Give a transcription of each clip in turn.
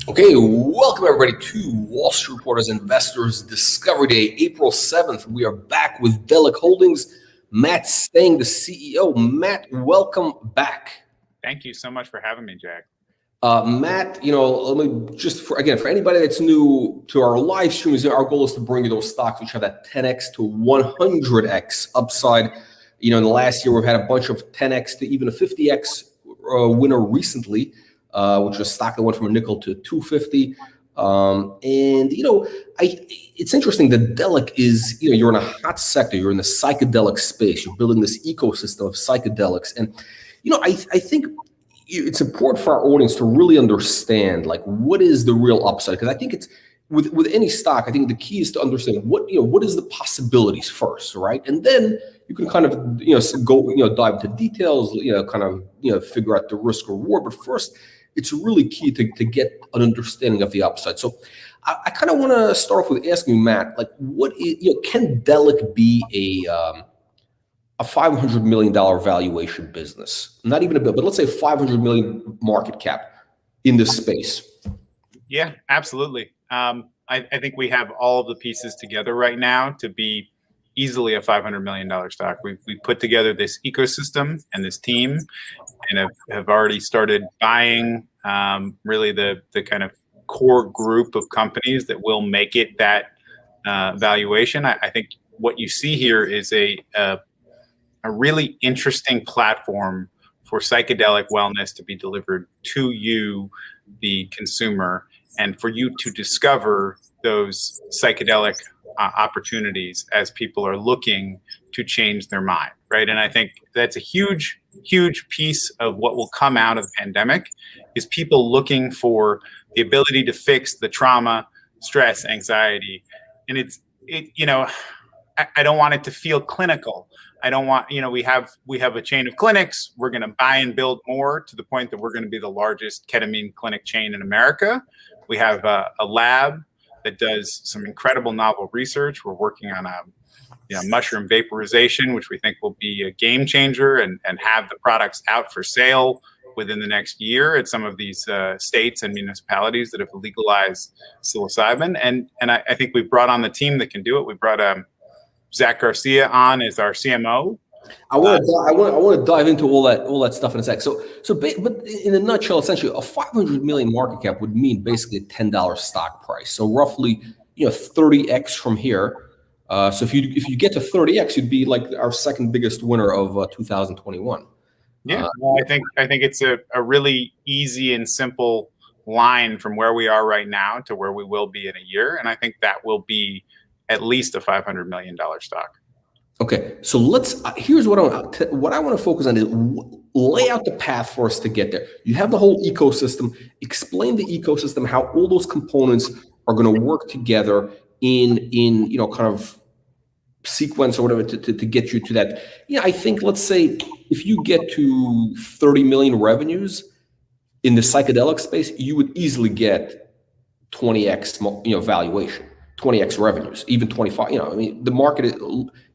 Okay, welcome everybody to Wall Street Reporters Investors Discovery Day, April 7th. We are back with Delic Holdings. Matt Stang, the CEO. Matt, welcome back. Thank you so much for having me, Jack. Matt, let me just, for anybody that's new to our live streams, our goal is to bring you those stocks which have that 10x to 100x upside. In the last year, we've had a bunch of 10x to even a 50x winner recently. Which was a stock that went from a nickel to 250. It's interesting that Delic is, you're in a hot sector. You're in the psychedelic space. You're building this ecosystem of psychedelics. And, I think it's important for our audience to really understand, what is the real upside? Because I think it's, with any stock, I think the key is to understand what is the possibilities first, right? And then you can kind of, go, dive into details, figure out the risk reward. But first, it's really key to get an understanding of the upside. So I kind of want to start off with asking you, Matt, what is, can Delic be a $500 million valuation business? Not even a bit, but let's say 500 million market cap in this space. Yeah, absolutely. I think we have all of the pieces together right now to be easily a $500 million stock. We put together this ecosystem and this team, and have already started buying really the kind of core group of companies that will make it that valuation. I think what you see here is a really interesting platform for psychedelic wellness to be delivered to you, the consumer, and for you to discover those psychedelic opportunities as people are looking to change their mind, right? And I think that's a huge piece of what will come out of the pandemic is people looking for the ability to fix the trauma, stress, anxiety. And I don't want it to feel clinical. I don't want, we have a chain of clinics. We're going to buy and build more to the point that we're going to be the largest ketamine clinic chain in America. We have a lab that does some incredible novel research. We're working on mushroom vaporization, which we think will be a game changer and have the products out for sale within the next year at some of these states and municipalities that have legalized psilocybin. And I think we've brought on the team that can do it. We brought Zach Garcia on as our CMO. I want to dive into all that stuff in a sec. But in a nutshell, essentially, a 500 million market cap would mean basically a $10 stock price. So roughly, 30x from here. So if you get to 30x, you'd be like our second biggest winner of 2021. Yeah, I think it's a really easy and simple line from where we are right now to where we will be in a year, and I think that will be at least a $500 million stock. Okay, so here's what I want to focus on is lay out the path for us to get there. You have the whole ecosystem. Explain the ecosystem, how all those components are going to work together in kind of sequence or whatever to get you to that. I think, let's say if you get to 30 million revenues in the psychedelic space, you would easily get 20x valuation. 20x revenues, even 25. The market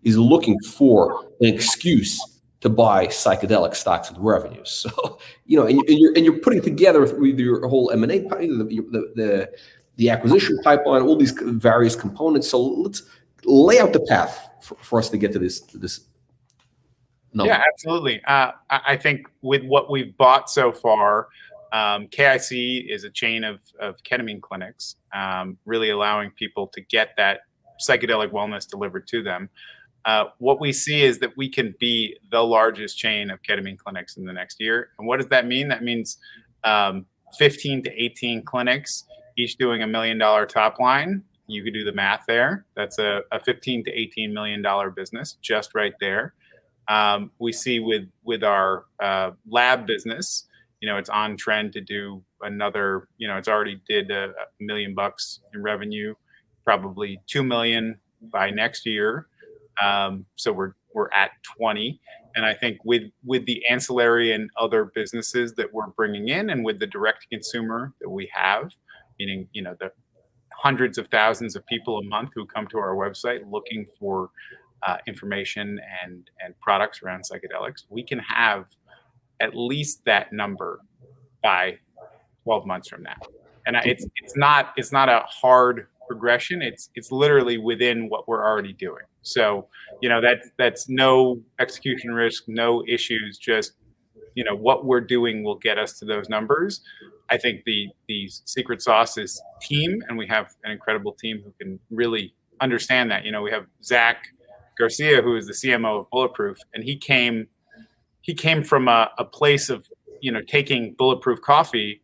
is looking for an excuse to buy psychedelic stocks with revenues. So, and you're putting together with your whole M&A, the acquisition pipeline, all these various components. So let's lay out the path for us to get to this number. Yeah, absolutely. I think with what we've bought so far, KIC is a chain of ketamine clinics, really allowing people to get that psychedelic wellness delivered to them. What we see is that we can be the largest chain of ketamine clinics in the next year. And what does that mean? That means 15 to 18 clinics, each doing $1 million top line. You could do the math there. That's a $15 to $18 million business just right there. We see with our lab business, it's on trend to do another, it's already did $1 million in revenue, probably 2 million by next year. So we're at 20. And I think with the ancillary and other businesses that we're bringing in, and with the direct to consumer that we have, meaning, the hundreds of thousands of people a month who come to our website looking for information and products around psychedelics, we can have at least that number by 12 months from now. And it's not a hard progression. It's literally within what we're already doing. So, you know, that's no execution risk, no issues, just, you know, what we're doing will get us to those numbers. I think the secret sauce is team, and we have an incredible team who can really understand that. You know, we have Zach Garcia, who is the CMO of Bulletproof, and he came from a place of, you know, taking Bulletproof coffee.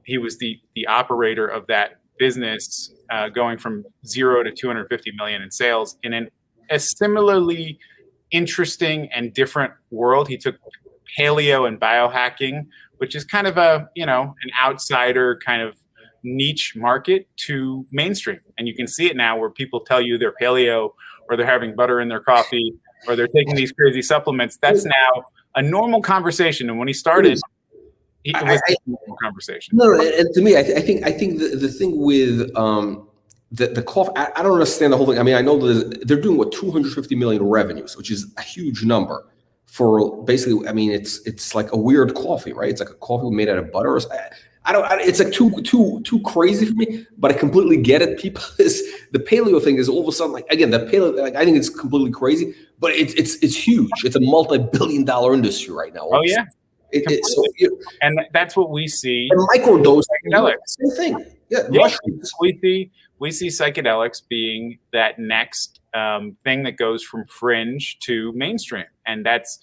He was the operator of that business, going from 0 to 250 million in sales in a similarly interesting and different world. He took paleo and biohacking, which is kind of a, you know, an outsider kind of niche market, to mainstream. And you can see it now where people tell you they're paleo, or they're having butter in their coffee, or they're taking these crazy supplements. That's now a normal conversation. And when he started, it was a normal conversation. No, and to me, I think the thing with the coffee, I don't understand the whole thing. I mean, I know they're doing what, 250 million revenues, which is a huge number for basically. I mean, it's like a weird coffee, right? It's like a coffee made out of butter. It's like too crazy for me, but I completely get it. People, the paleo thing is all of a sudden, like, again, the paleo, like, I think it's completely crazy, but it's huge. It's a multi-billion-dollar industry right now. Oh yeah. And that's what we see. And microdose, same thing. Yeah, mushrooms. We see psychedelics being that next thing that goes from fringe to mainstream, and that's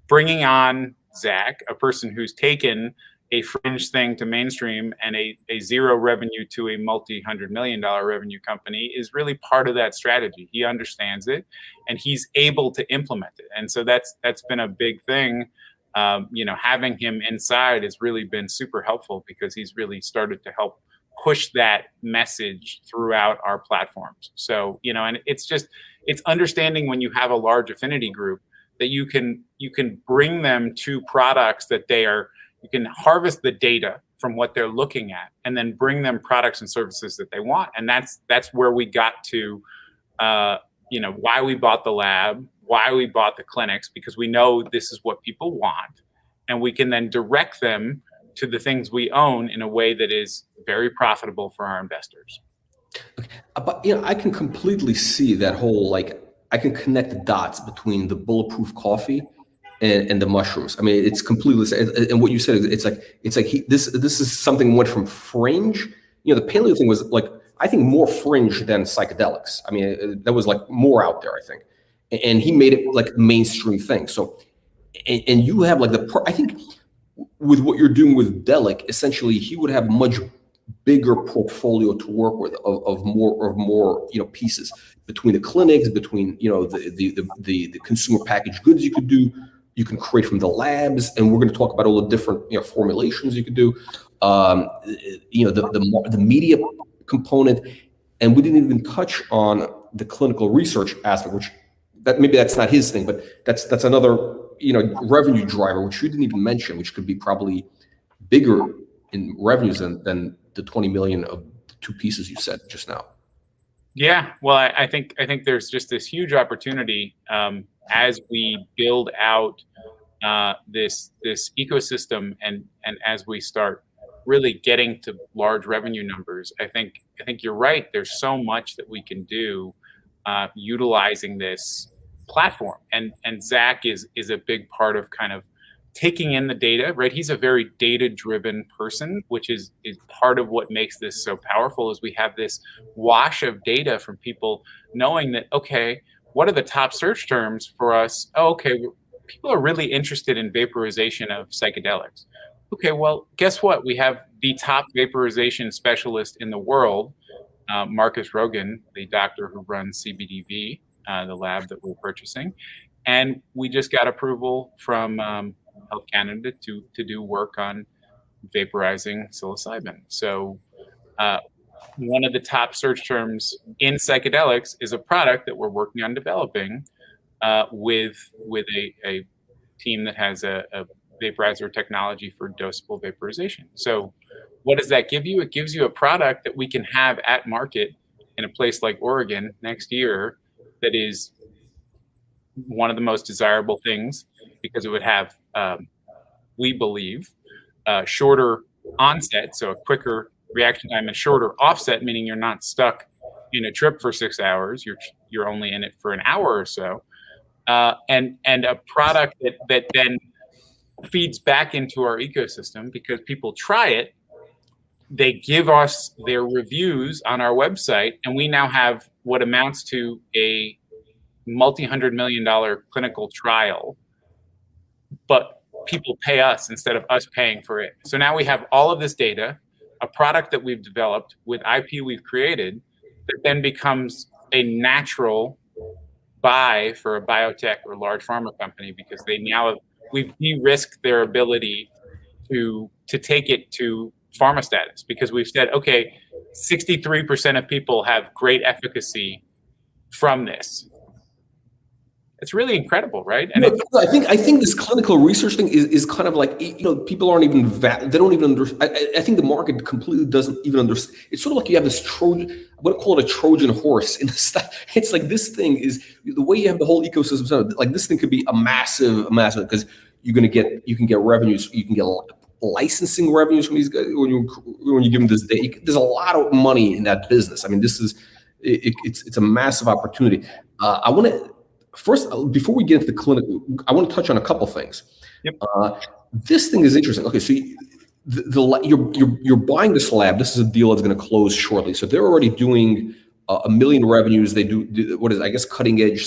bringing on Zach, a person who's taken a fringe thing to mainstream and a zero revenue to a multi-$100-million revenue company, is really part of that strategy. He understands it, and he's able to implement it, and so that's been a big thing. You know, having him inside has really been super helpful, because he's really started to help push that message throughout our platforms. So, you know, and it's understanding when you have a large affinity group that you can bring them to products that you can harvest the data from what they're looking at, and then bring them products and services that they want. And that's where we got to, you know, why we bought the lab, why we bought the clinics, because we know this is what people want, and we can then direct them to the things we own in a way that is very profitable for our investors. Okay. But, you know, I can completely see that whole, like, I can connect the dots between the Bulletproof coffee and the mushrooms. I mean, it's completely, and what you said, it's like this is something went from fringe. You know, the paleo thing was, like, I think more fringe than psychedelics. I mean, that was like more out there, I think. And he made it like a mainstream thing. So, and you have like I think with what you're doing with Delic, essentially he would have much bigger portfolio to work with of more, you know, pieces between the clinics, between, you know, the consumer packaged goods you could do, you can create from the labs, and we're going to talk about all the different, you know, formulations you could do, you know, the media component, and we didn't even touch on the clinical research aspect, which maybe that's not his thing, but that's another, you know, revenue driver, which you didn't even mention, which could be probably bigger in revenues than the 20 million of the two pieces you said just now. Yeah, well, I think there's just this huge opportunity as we build out this ecosystem, and as we start really getting to large revenue numbers. I think you're right. There's so much that we can do utilizing this platform, and Zach is a big part of kind of taking in the data, right? He's a very data-driven person, which is part of what makes this so powerful, is we have this wash of data from people knowing that, okay, what are the top search terms for us? Oh, okay, people are really interested in vaporization of psychedelics. Okay, well, guess what? We have the top vaporization specialist in the world, Marcus Rogan, the doctor who runs CBDV, the lab that we're purchasing. And we just got approval from Health Canada to do work on vaporizing psilocybin. So one of the top search terms in psychedelics is a product that we're working on developing with a team that has a vaporizer technology for dosable vaporization. So what does that give you? It gives you a product that we can have at market in a place like Oregon next year that is one of the most desirable things, because it would have, we believe, shorter onset, so a quicker reaction time and shorter offset, meaning you're not stuck in a trip for 6 hours. You're only in it for an hour or so, and a product that then feeds back into our ecosystem because people try it. They give us their reviews on our website, and we now have what amounts to a multi-$100 million clinical trial, but people pay us instead of us paying for it. So now we have all of this data, a product that we've developed with IP we've created that then becomes a natural buy for a biotech or large pharma company because they now we've de-risked their ability to take it to pharma status because we've said, okay, 63% of people have great efficacy from this. It's really incredible, right? And I think this clinical research thing is kind of like, people aren't even they don't even understand. I think the market completely doesn't even understand. It's sort of like you have this Trojan, I'm going to call it a Trojan horse in the stuff. It's like this thing is the way you have the whole ecosystem. Like this thing could be a massive because you can get revenues, you can get licensing revenues from these guys when you give them this data. There's a lot of money in that business. I mean, it's a massive opportunity. I want to. First, before we get into the clinic, I want to touch on a couple things. Yep. This thing is interesting. Okay, so you're buying this lab. This is a deal that's going to close shortly. So they're already doing $1 million revenues. They do what is, I guess, cutting edge,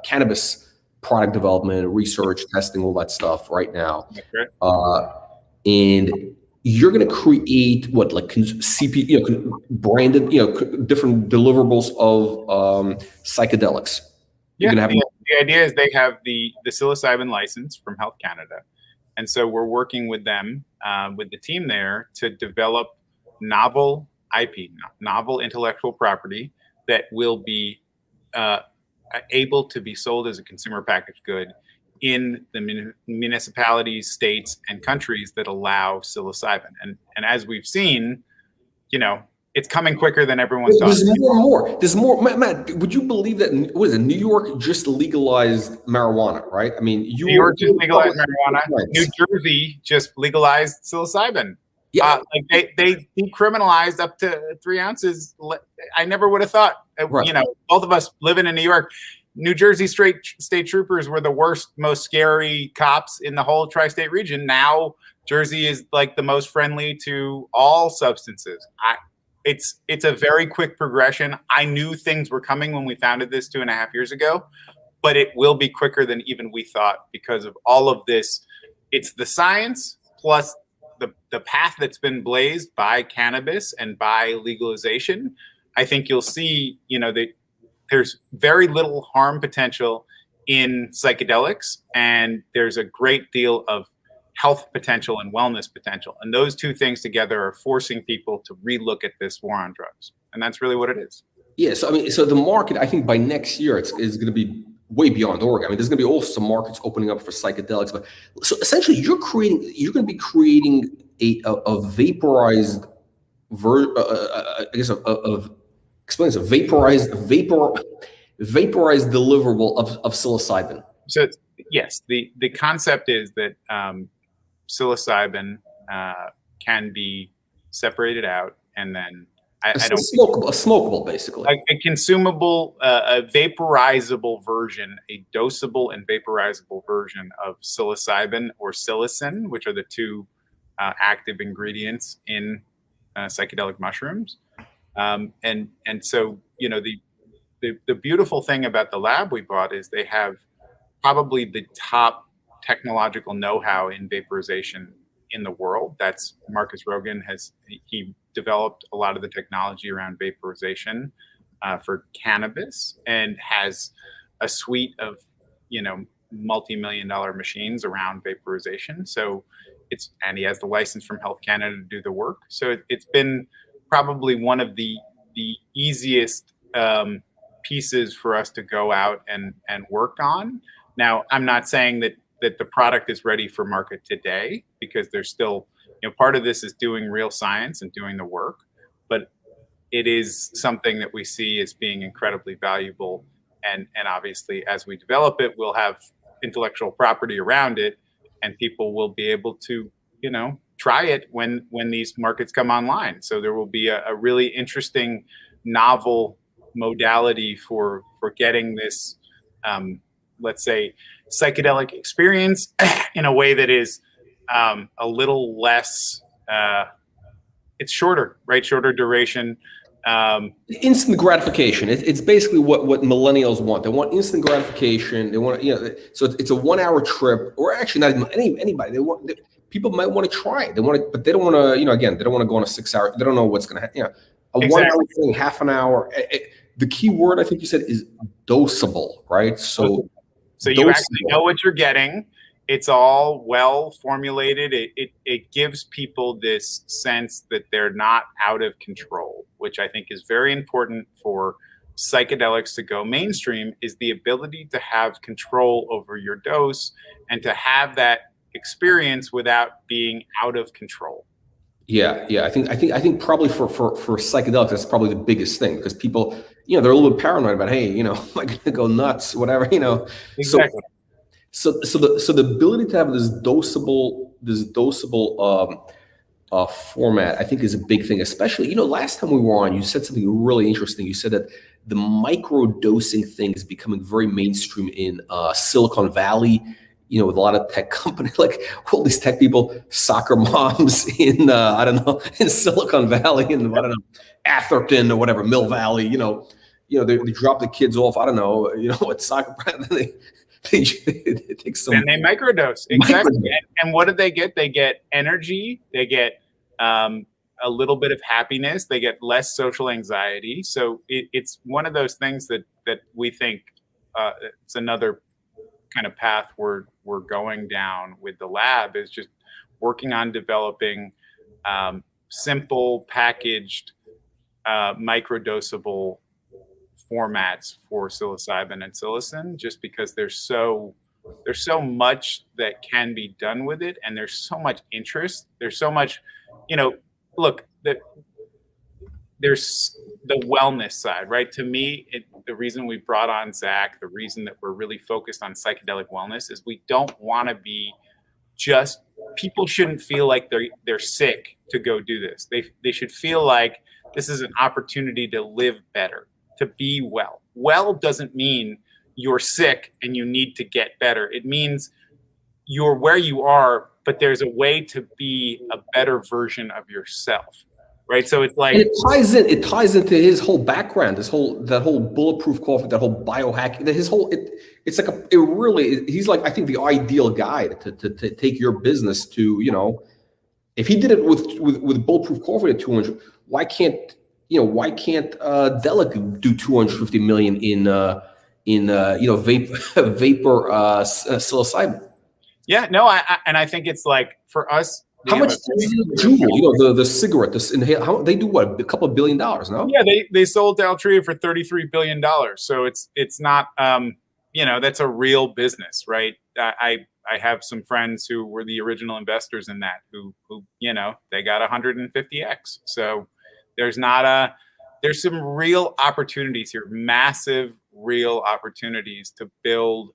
cannabis product development, research, testing, all that stuff right now. Okay. And you're going to create what, like CP, branded, different deliverables of psychedelics. Yeah, the idea is they have the psilocybin license from Health Canada. And so we're working with them, with the team there, to develop novel IP, novel intellectual property that will be able to be sold as a consumer packaged good in the municipalities, states, and countries that allow psilocybin. And as we've seen, it's coming quicker than everyone thought. There's more. Matt, would you believe that? What is it? New York just legalized marijuana, right? I mean, New York just legalized marijuana. New Jersey just legalized psilocybin. Yeah, they decriminalized up to 3 ounces. I never would have thought. Right. Both of us living in New York. New Jersey state troopers were the worst, most scary cops in the whole tri-state region. Now Jersey is like the most friendly to all substances. It's a very quick progression. I knew things were coming when we founded this 2.5 years ago, but it will be quicker than even we thought because of all of this. It's the science plus the path that's been blazed by cannabis and by legalization. I think you'll see, that there's very little harm potential in psychedelics, and there's a great deal of health potential and wellness potential. And those two things together are forcing people to relook at this war on drugs. And that's really what it is. Yeah. So the market, I think by next year, is going to be way beyond Oregon. I mean, there's going to be also some markets opening up for psychedelics. But so essentially, you're going to be creating a vaporized explain this, vaporized deliverable of psilocybin. So yes, the concept is that psilocybin can be separated out and then smokable, basically. A consumable, a vaporizable version, a dosable and vaporizable version of psilocybin or psilocin, which are the two active ingredients in psychedelic mushrooms. And so, the beautiful thing about the lab we bought is they have probably the top technological know-how in vaporization in the world. That's Marcus Rogan he developed a lot of the technology around vaporization for cannabis and has a suite of, multi-million-dollar machines around vaporization. So and he has the license from Health Canada to do the work. So it's been probably one of the easiest pieces for us to go out and work on. Now, I'm not saying that the product is ready for market today because there's still, part of this is doing real science and doing the work, but it is something that we see as being incredibly valuable. And obviously, as we develop it, we'll have intellectual property around it, and people will be able to, try it when these markets come online. So there will be a really interesting, novel modality for getting this, let's say, psychedelic experience in a way that is a little less. It's shorter, right? Shorter duration. Instant gratification. It's basically what millennials want. They want instant gratification. They want, so it's a 1 hour trip, or actually not even anybody. People might want to try it. They want to, but they don't want to, again, they don't want to go on a 6 hour. They don't know what's going to happen. A Exactly. 1 hour thing, half an hour. The key word I think you said is dosable, right? So you actually know what you're getting. It's all well formulated. It gives people this sense that they're not out of control, which I think is very important for psychedelics to go mainstream, is the ability to have control over your dose and to have that experience without being out of control. Yeah. I think probably for psychedelics, that's probably the biggest thing, because people, they're a little bit paranoid about, hey, am I going to go nuts, whatever, Exactly. So the ability to have this dosable format, I think, is a big thing. Especially, last time we were on, you said something really interesting. You said that the micro dosing thing is becoming very mainstream in Silicon Valley. With a lot of tech companies, like all these tech people, soccer moms in I don't know, in Silicon Valley, in I don't know, Atherton or whatever, Mill Valley. They drop the kids off. I don't know, what soccer. They take some. And they microdose. Exactly. And what do they get? They get energy. They get a little bit of happiness. They get less social anxiety. So it's one of those things that we think it's another kind of path we're going down with the lab, is just working on developing simple, packaged, microdosable formats for psilocybin and psilocin, just because there's so much that can be done with it, and there's so much interest. There's so much, look, there's the wellness side, right? To me, the reason we brought on Zach, the reason that we're really focused on psychedelic wellness, is we don't want to be just, people shouldn't feel like they're sick to go do this. They should feel like this is an opportunity to live better, to be well. Well doesn't mean you're sick and you need to get better. It means you're where you are, but there's a way to be a better version of yourself. Right, so it's like, and it ties into his whole background, that whole bulletproof coffee, that whole biohacking, it's like he's like, I think, the ideal guy to take your business to, if he did it with bulletproof coffee at 200, why can't Delic do 250 million in vapor psilocybin? Yeah, no, I think it's like, for us, how much does Juul, the cigarette, this inhale, how they do what, a couple of $1 billion, no? Yeah, they sold Altria for $33 billion. So it's not, that's a real business, right? I have some friends who were the original investors in that, who they got 150x. So there's some real opportunities here, massive real opportunities to build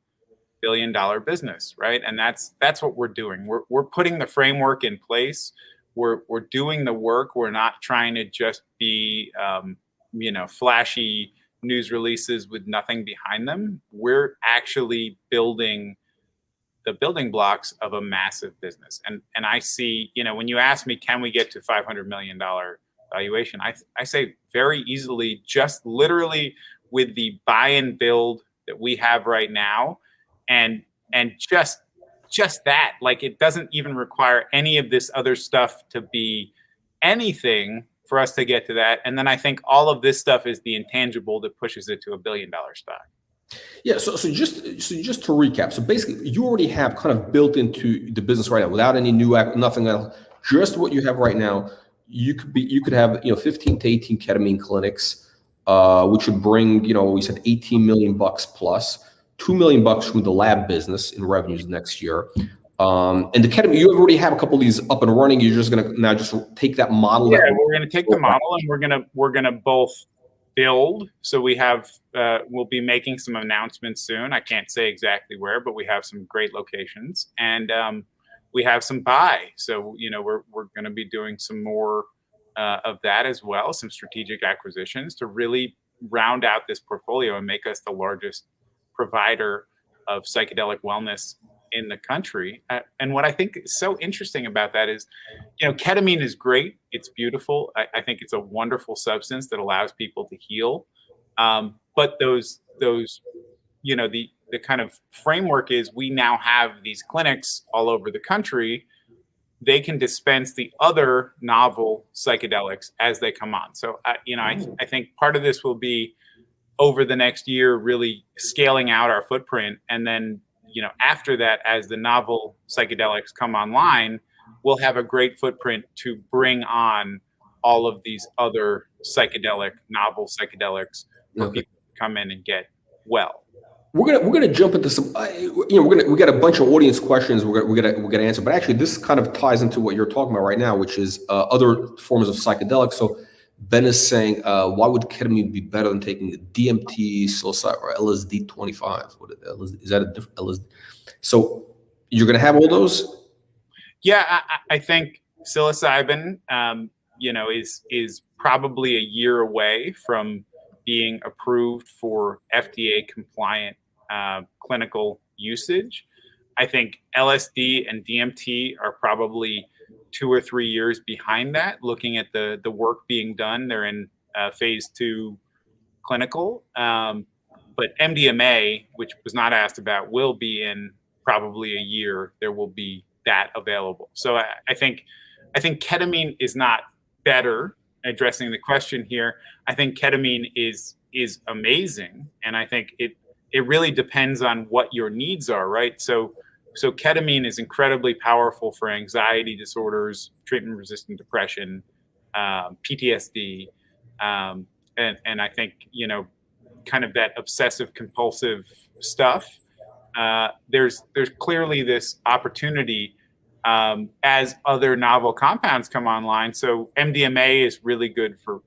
billion-dollar business, right? And that's what we're doing. We're putting the framework in place. We're doing the work. We're not trying to just be flashy news releases with nothing behind them. We're actually building the building blocks of a massive business. And I see, when you ask me, can we get to $500 million valuation? I say very easily, just literally with the buy and build that we have right now. And just that, like, it doesn't even require any of this other stuff to be anything for us to get to that. And then I think all of this stuff is the intangible that pushes it to $1 billion stock. Yeah. So just to recap, so basically, you already have kind of built into the business right now, without any new nothing else, just what you have right now. You could have 15 to 18 ketamine clinics, which would bring, we said 18 million bucks plus. $2 million from the lab business in revenues next year. And the ketamine, you already have a couple of these up and running. You're just going to now just take that model. Yeah, we're going to take the model, and we're going to both build. So we have, we'll be making some announcements soon. I can't say exactly where, but we have some great locations. And we have some buy. So, we're going to be doing some more of that as well, some strategic acquisitions to really round out this portfolio and make us the largest provider of psychedelic wellness in the country. And what I think is so interesting about that is, ketamine is great. It's beautiful. I think it's a wonderful substance that allows people to heal. But the kind of framework is we now have these clinics all over the country. They can dispense the other novel psychedelics as they come on. So, I think part of this will be over the next year, really scaling out our footprint. And then, after that, as the novel psychedelics come online, we'll have a great footprint to bring on all of these other novel psychedelics for people to come in and get well. We're gonna jump into some. We got a bunch of audience questions. We're gonna answer, but actually, this kind of ties into what you're talking about right now, which is other forms of psychedelics. So Ben is saying, why would ketamine be better than taking DMT, psilocybin, or LSD 25? Is that a different LSD? So you're gonna have all those? Yeah, I think psilocybin, is probably a year away from being approved for FDA compliant clinical usage. I think LSD and DMT are probably 2 or 3 years behind that. Looking at the work being done, they're in phase 2 clinical. But MDMA, which was not asked about, will be in probably a year. There will be that available. So I think ketamine is not better. Addressing the question here, I think ketamine is amazing, and I think it really depends on what your needs are, right? So ketamine is incredibly powerful for anxiety disorders, treatment-resistant depression, PTSD, and I think kind of that obsessive compulsive stuff. There's clearly this opportunity as other novel compounds come online. So MDMA is really good for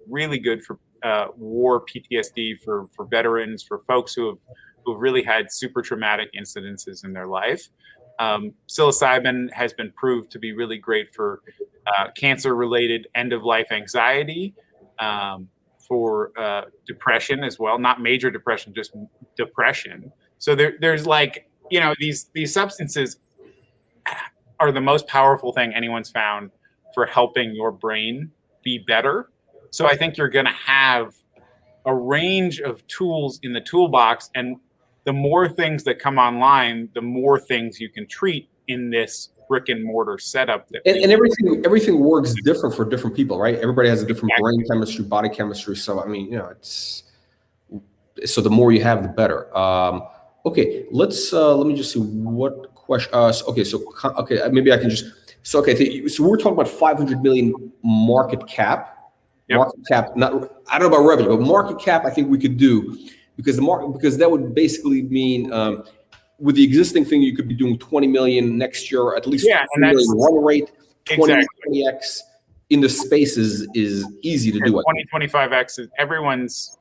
war PTSD, for veterans, for folks who have really had super traumatic incidences in their life. Psilocybin has been proved to be really great for cancer-related end-of-life anxiety, for depression as well, not major depression, just depression. So there's these substances are the most powerful thing anyone's found for helping your brain be better. So I think you're going to have a range of tools in the toolbox, and the more things that come online, the more things you can treat in this brick and mortar setup. And everything works different for different people, right? Everybody has a different brain chemistry, body chemistry. So so the more you have, the better. Okay, let me just see what question. Maybe I can just. So we're talking about 500 million market cap. Yep. Market cap. I don't know about revenue, but market cap I think we could do, because that would basically mean with the existing thing you could be doing 20 million next year, at least 20 million run rate. 20x in the space is easy to do. 20-25x is everyone's.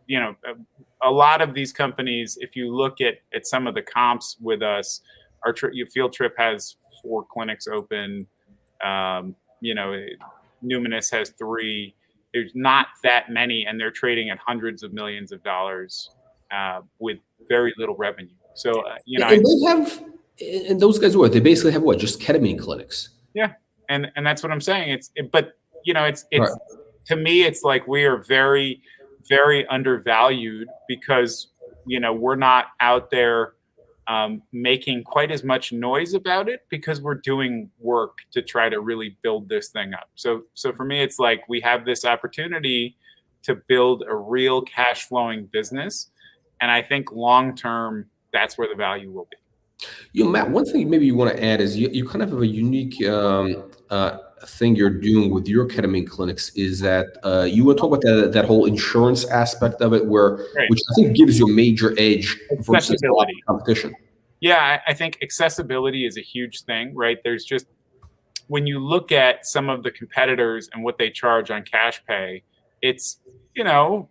A lot of these companies, if you look at some of the comps with us, our Field Trip has 4 clinics open. Numinous has 3. There's not that many, and they're trading at hundreds of millions of dollars with very little revenue. So and those guys they basically have just ketamine clinics. Yeah, and that's what I'm saying. It's right. To me, it's like we are very, very undervalued because we're not out there making quite as much noise about it, because we're doing work to try to really build this thing up. So for me, it's like we have this opportunity to build a real cash flowing business, and I think long term that's where the value will be. Matt, one thing maybe you want to add is you kind of have a unique thing you're doing with your ketamine clinics, is that you want to talk about that whole insurance aspect of it, which I think gives you a major edge versus a lot of competition. Yeah, I think accessibility is a huge thing, right? There's just, when you look at some of the competitors and what they charge on cash pay, it's $4,000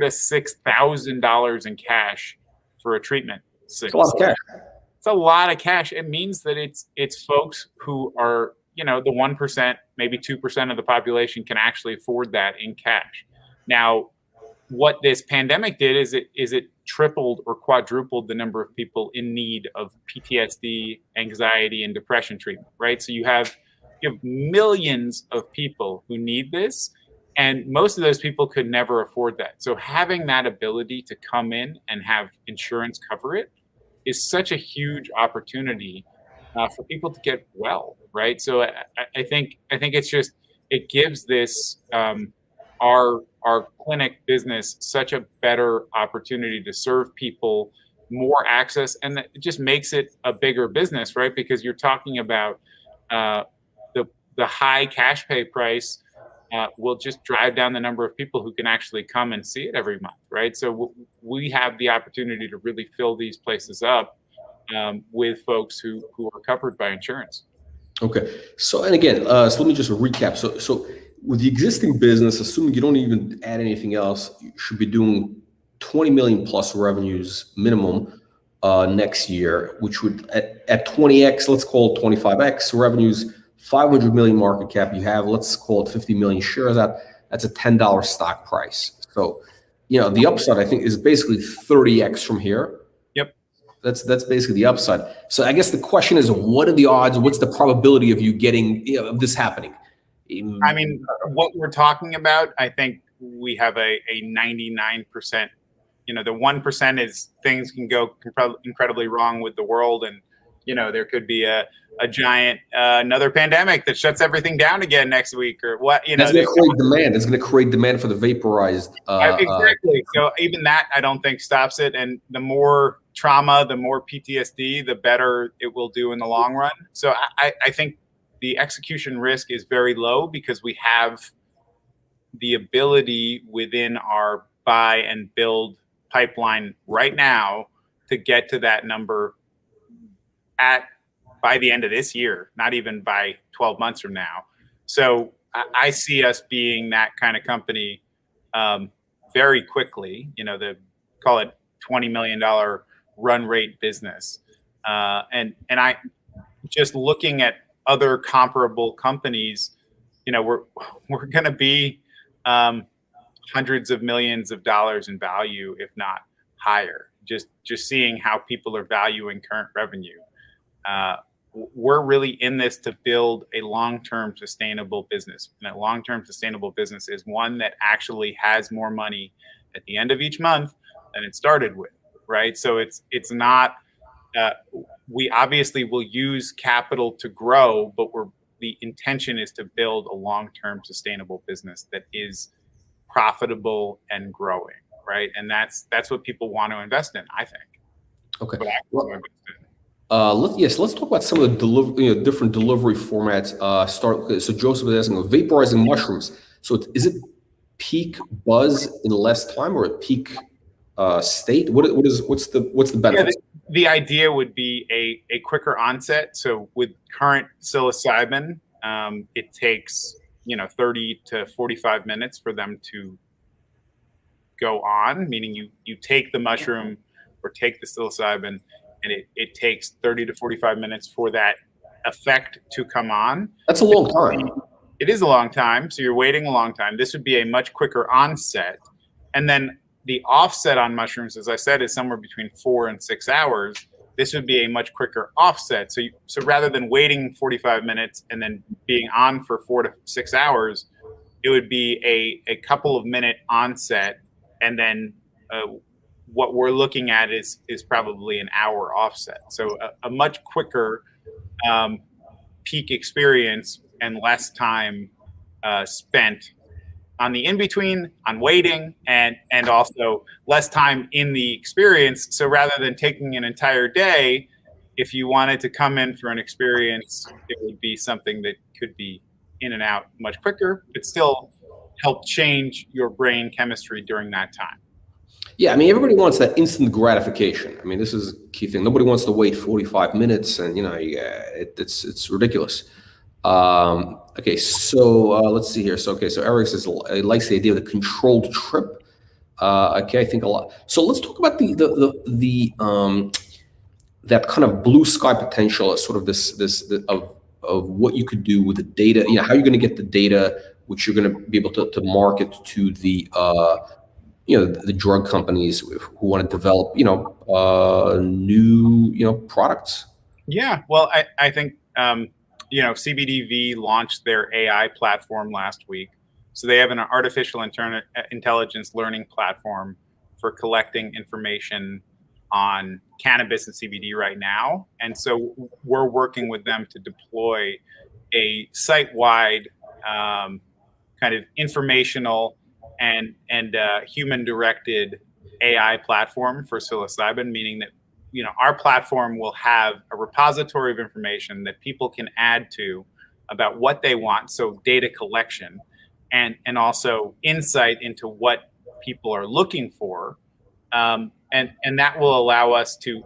to $6,000 in cash for a treatment. It's a lot of cash. it's a lot of cash. It means that it's folks who are, the 1%, maybe 2% of the population can actually afford that in cash. Now, what this pandemic did is it tripled or quadrupled the number of people in need of PTSD, anxiety, and depression treatment, right? So you have millions of people who need this, and most of those people could never afford that. So having that ability to come in and have insurance cover it is such a huge opportunity for people to get well, right? So I think it gives this our clinic business such a better opportunity to serve people, more access, and it just makes it a bigger business, right? Because you're talking about the high cash pay price will just drive down the number of people who can actually come and see it every month, right? So we have the opportunity to really fill these places up with folks who are covered by insurance. Okay. So, and again, so let me just recap. So with the existing business, assuming you don't even add anything else, you should be doing 20 million plus revenues minimum next year, which would at 20x, let's call it 25x revenues, 500 million market cap. You have, let's call it 50 million shares out. That's a $10 stock price. So, the upside, I think, is basically 30x from here. Yep. That's basically the upside. So I guess the question is, what are the odds? What's the probability of you getting of this happening? I mean, what we're talking about, I think we have a 99%. The 1% is things can go incredibly wrong with the world, and there could be a giant another pandemic that shuts everything down again next week, or what. That's going to create demand. It's going to create demand for the vaporized. Exactly. So even that, I don't think stops it. And the more trauma, the more PTSD, the better it will do in the long run. So I think the execution risk is very low because we have the ability within our buy and build pipeline right now to get to that number by the end of this year, not even by 12 months from now. So I see us being that kind of company very quickly, call it $20 million run rate business. And I just looking at other comparable companies, we're going to be hundreds of millions of dollars in value, if not higher. Just seeing how people are valuing current revenue. We're really in this to build a long-term sustainable business. And a long-term sustainable business is one that actually has more money at the end of each month than it started with, right? So it's not. We obviously will use capital to grow, but the intention is to build a long-term sustainable business that is profitable and growing, right? And that's what people want to invest in, I think. Okay. Let's talk about some of the different delivery formats. So Joseph is asking, vaporizing mushrooms. So is it peak buzz in less time or a peak state? What's the benefit? Yeah, the idea would be a quicker onset. So with current psilocybin, it takes 30 to 45 minutes for them to go on, meaning you take the mushroom or take the psilocybin, and it takes 30 to 45 minutes for that effect to come on. That's a long time. It is a long time, so you're waiting a long time. This would be a much quicker onset. And then the offset on mushrooms, as I said, is somewhere between 4 and 6 hours. This would be a much quicker offset. So rather than waiting 45 minutes and then being on for 4 to 6 hours, it would be a couple of minute onset, and then what we're looking at is probably an hour offset. So a much quicker peak experience and less time spent on the in-between, on waiting, and also less time in the experience. So rather than taking an entire day, if you wanted to come in for an experience, it would be something that could be in and out much quicker, but still help change your brain chemistry during that time. Yeah, I mean, everybody wants that instant gratification. I mean, this is a key thing. Nobody wants to wait 45 minutes, and it's ridiculous. Okay, so let's see here. So Eric says he likes the idea of the controlled trip. Okay, I think a lot. So let's talk about the that kind of blue sky potential as sort of of what you could do with the data, how you're going to get the data, which you're going to be able to market to the the drug companies who want to develop new products. Yeah, well, I think CBDV launched their AI platform last week, so they have an artificial intelligence learning platform for collecting information on cannabis and CBD right now. And so we're working with them to deploy a site-wide kind of informational and human-directed AI platform for psilocybin, meaning that our platform will have a repository of information that people can add to about what they want, so data collection, and also insight into what people are looking for. And that will allow us to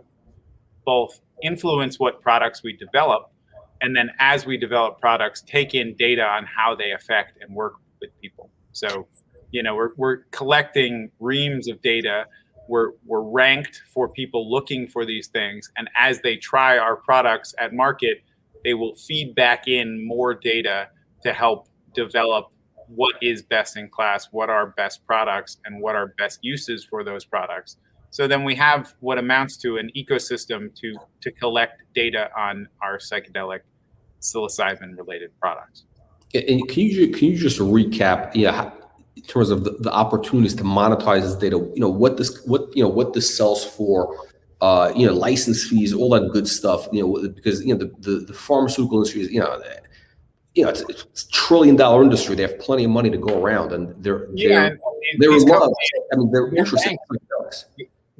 both influence what products we develop, and then as we develop products, take in data on how they affect and work with people. So, we're collecting reams of data. We're ranked for people looking for these things, and as they try our products at market, they will feed back in more data to help develop what is best in class, what are best products, and what are best uses for those products. So then we have what amounts to an ecosystem to collect data on our psychedelic psilocybin-related products. And can you just recap, in terms of the opportunities to monetize this data? What this sells for, license fees, all that good stuff. Because the pharmaceutical industry is it's a $1 trillion industry. They have plenty of money to go around, and they're loved. They're interested in drugs.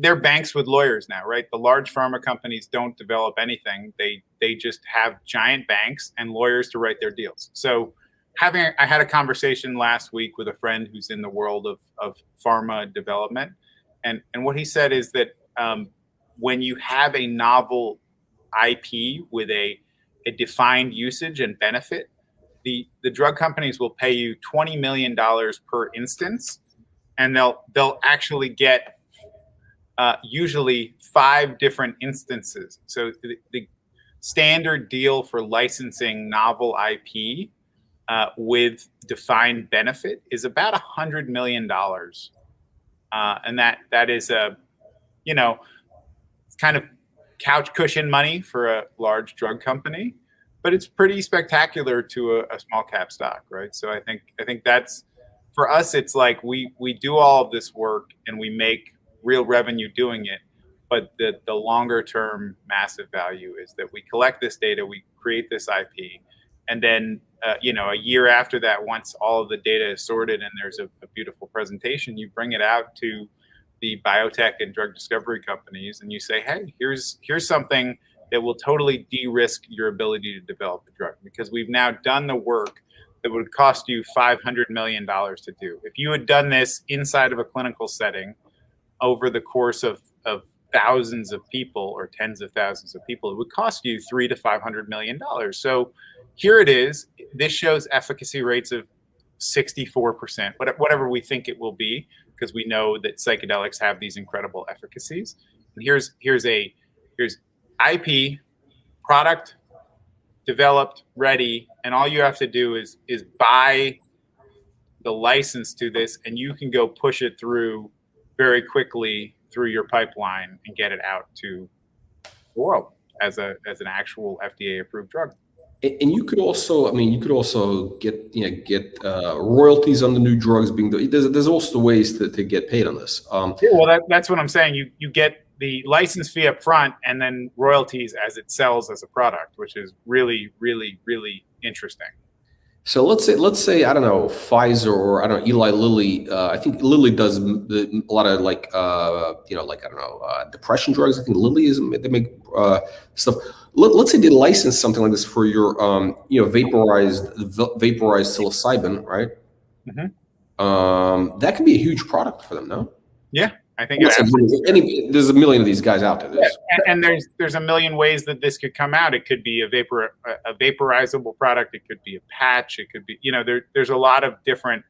They're banks with lawyers now, right? The large pharma companies don't develop anything. They just have giant banks and lawyers to write their deals. So I had a conversation last week with a friend who's in the world of pharma development. And what he said is that when you have a novel IP with a defined usage and benefit, the drug companies will pay you $20 million per instance, and they'll actually get usually 5 different instances. So the standard deal for licensing novel IP with defined benefit is about $100 million. And that is it's kind of couch cushion money for a large drug company, but it's pretty spectacular to a small cap stock, right? So I think that's, for us, it's like we do all of this work and we make real revenue doing it, but the longer term massive value is that we collect this data, we create this IP, and then a year after that, once all of the data is sorted and there's a beautiful presentation, you bring it out to the biotech and drug discovery companies and you say, hey, here's something that will totally de-risk your ability to develop a drug, because we've now done the work that would cost you $500 million to do. If you had done this inside of a clinical setting over the course of thousands of people or tens of thousands of people, it would cost you $300 to $500 million. So here it is. This shows efficacy rates of 64%, whatever we think it will be, because we know that psychedelics have these incredible efficacies. And here's IP, product developed, ready, and all you have to do is buy the license to this, and you can go push it through very quickly through your pipeline and get it out to the world as an actual FDA approved drug. And you could also, get royalties on the new drugs being. There's also ways to get paid on this. Yeah, well, that's what I'm saying. You get the license fee up front, and then royalties as it sells as a product, which is really, really, really interesting. So let's say I don't know, Pfizer or I don't know, Eli Lilly. I think Lilly does a lot of depression drugs. I think Lilly they make stuff. Let's say they license something like this for your vaporized psilocybin, right? Mm-hmm. That could be a huge product for them, no? Yeah, I think there's a million of these guys out there. And there's a million ways that this could come out. It could be a vaporizable product. It could be a patch. It could be, there's a lot of different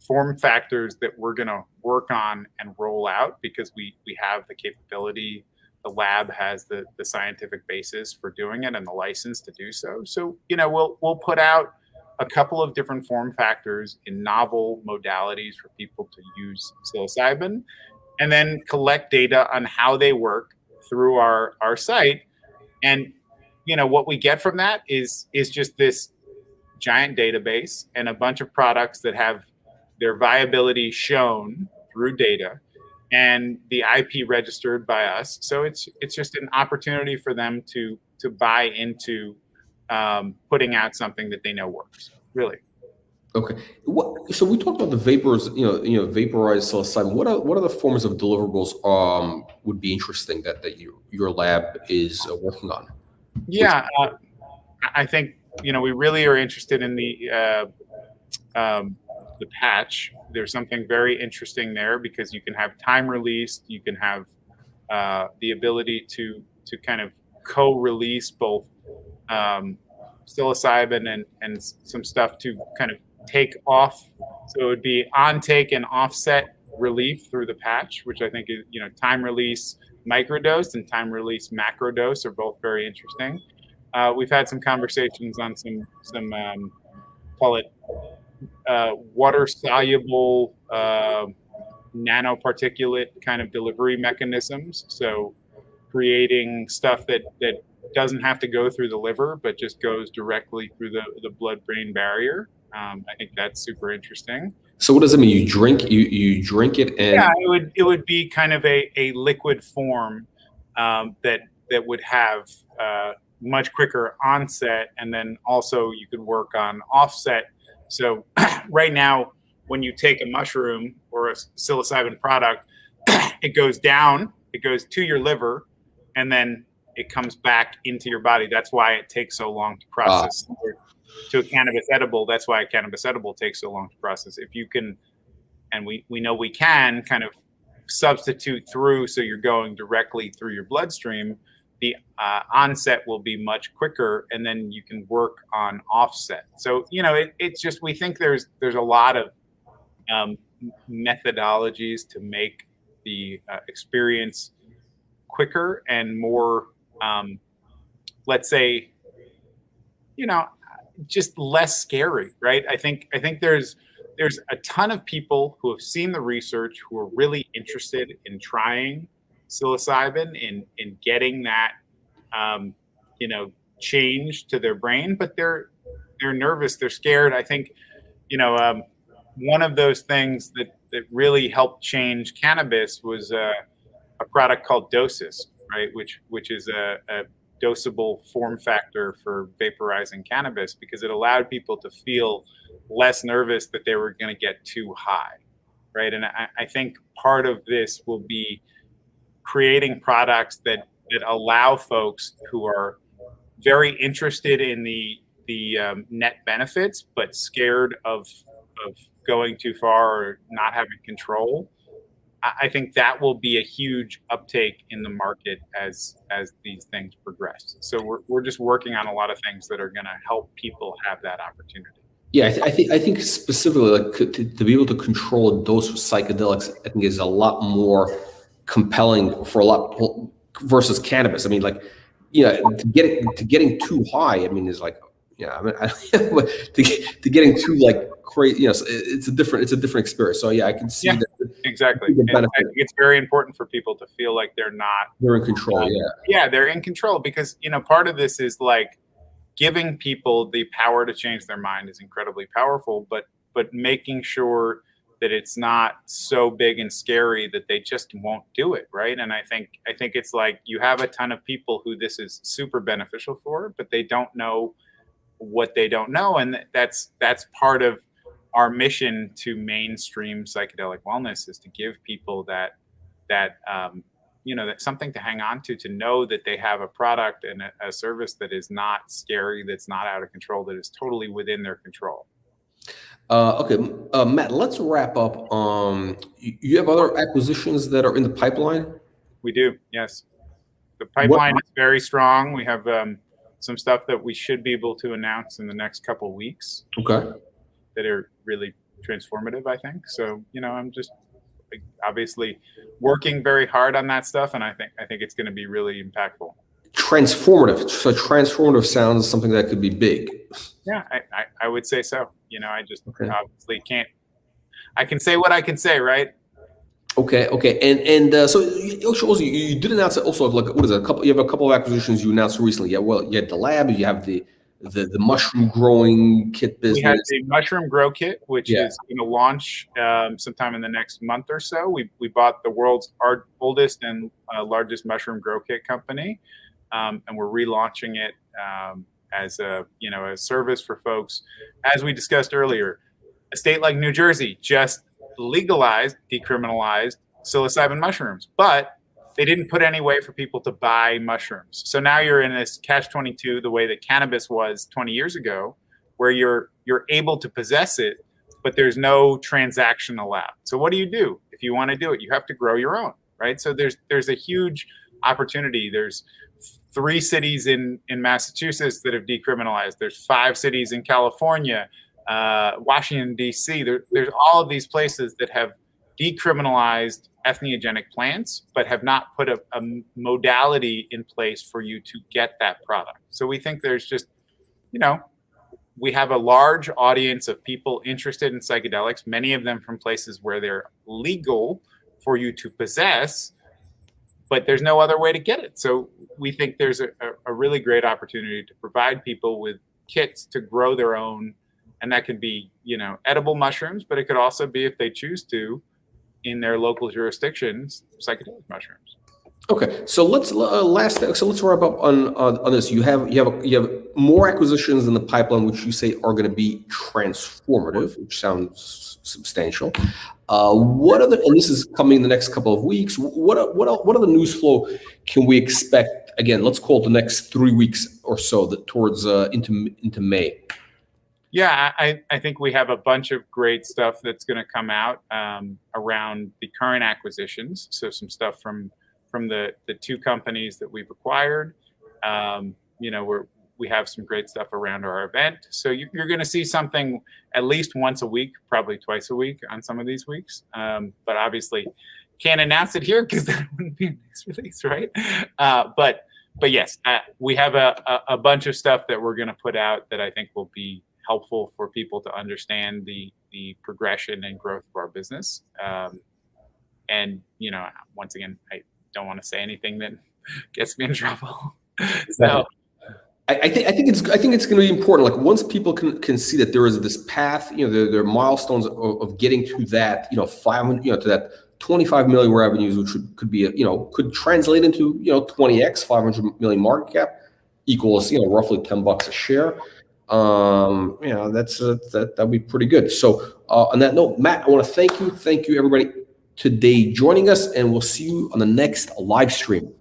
form factors that we're going to work on and roll out, because we have the capability the lab has the scientific basis for doing it and the license to do so. So, you know, we'll put out a couple of different form factors in novel modalities for people to use psilocybin, and then collect data on how they work through our site. And you know what we get from that is just this giant database and a bunch of products that have their viability shown through data and the IP registered by us. So it's just an opportunity for them to buy into putting out something that they know works. Really. Okay. So we talked about the vapors, vaporized psilocybin. What other forms of deliverables would be interesting that your lab is working on? Yeah, I think we really are interested in the patch. There's something very interesting there because you can have time released. You can have the ability to kind of co-release both psilocybin and some stuff to kind of take off. So it would be on take and offset relief through the patch, which I think is, time release microdose and time release macrodose are both very interesting. We've had some conversations on some call it water soluble nanoparticulate kind of delivery mechanisms. So creating stuff that doesn't have to go through the liver, but just goes directly through the blood-brain barrier. I think that's super interesting. So what does it mean? You drink it, and yeah, it would be kind of a liquid form that would have much quicker onset, and then also you could work on offset. So right now, when you take a mushroom or a psilocybin product, it goes down, it goes to your liver, and then it comes back into your body. That's why it takes so long to process. To a cannabis edible, that's why a cannabis edible takes so long to process. If you can, and we know we can kind of substitute through, so you're going directly through your bloodstream, the onset will be much quicker, and then you can work on offset. So it's just, we think there's a lot of methodologies to make the experience quicker and more, let's say, just less scary, right? I think there's a ton of people who have seen the research who are really interested in trying psilocybin, in getting that change to their brain, but they're nervous, they're scared. I think one of those things that really helped change cannabis was a product called Dosis, right? Which is a dosable form factor for vaporizing cannabis, because it allowed people to feel less nervous that they were going to get too high, right? And I think part of this will be creating products that allow folks who are very interested in the net benefits, but scared of going too far or not having control. I think that will be a huge uptake in the market as these things progress. So we're just working on a lot of things that are going to help people have that opportunity. Yeah, I think specifically, like to be able to control a dose of psychedelics, I think is a lot more compelling for a lot versus cannabis. I mean, like, to getting too high, I mean, is like, to getting too like crazy, it's a different experience. So yeah, I can see that. Exactly. I think it's very important for people to feel like they're in control. Yeah, they're in control, because part of this is like giving people the power to change their mind is incredibly powerful, but making sure that it's not so big and scary that they just won't do it, right? And I think it's like you have a ton of people who this is super beneficial for, but they don't know what they don't know, and that's part of our mission to mainstream psychedelic wellness, is to give people that something to hang on to know that they have a product and a service that is not scary, that's not out of control, that is totally within their control. Okay, Matt, let's wrap up. You have other acquisitions that are in the pipeline? We do, yes. The pipeline is very strong. We have some stuff that we should be able to announce in the next couple of weeks. Okay. That are really transformative, I think. So, I'm just obviously working very hard on that stuff, and I think it's going to be really impactful. Transformative. So transformative sounds something that could be big. Yeah, I would say so. I just obviously can't. I can say what I can say, right? Okay. And so you did announce also like what is it? You have a couple of acquisitions you announced recently. Yeah, well, you had the lab, you have the mushroom growing kit business. We had the mushroom grow kit, which is going to launch sometime in the next month or so. We bought the world's oldest and largest mushroom grow kit company, and we're relaunching it as a service for folks. As we discussed earlier, a state like New Jersey just legalized, decriminalized psilocybin mushrooms, but they didn't put any way for people to buy mushrooms. So now you're in this catch-22, the way that cannabis was 20 years ago, where you're able to possess it, but there's no transaction allowed. So what do you do if you want to do it? You have to grow your own, right? So there's a huge opportunity. There's 3 cities in Massachusetts that have decriminalized. There's 5 cities in California, Washington, D.C. There's all of these places that have decriminalized entheogenic plants, but have not put a modality in place for you to get that product. So we think there's just, we have a large audience of people interested in psychedelics, many of them from places where they're legal for you to possess, but there's no other way to get it. So we think there's a really great opportunity to provide people with kits to grow their own. And that could be, edible mushrooms, but it could also be, if they choose to, in their local jurisdictions, psychedelic mushrooms. Okay, so let's wrap up on this. You have more acquisitions in the pipeline, which you say are going to be transformative, which sounds substantial. And this is coming in the next couple of weeks. What other news flow can we expect? Again, let's call it the next 3 weeks or so, towards into May. Yeah, I think we have a bunch of great stuff that's going to come out around the current acquisitions. So some stuff from the 2 companies that we've acquired. We have some great stuff around our event. So you're going to see something at least once a week, probably twice a week on some of these weeks. But obviously can't announce it here because that wouldn't be a news release, right? But yes, we have a bunch of stuff that we're going to put out that I think will be helpful for people to understand the progression and growth of our business. And once again, I don't want to say anything that gets me in trouble. So I think it's going to be important. Like once people can see that there is this path, there are milestones of getting to that, 500, to that 25 million revenues, which could be, could translate into, 20x, 500 million market cap equals, roughly $10 a share. That'd be pretty good. So on that note, Matt, I want to thank you everybody today joining us, and we'll see you on the next live stream.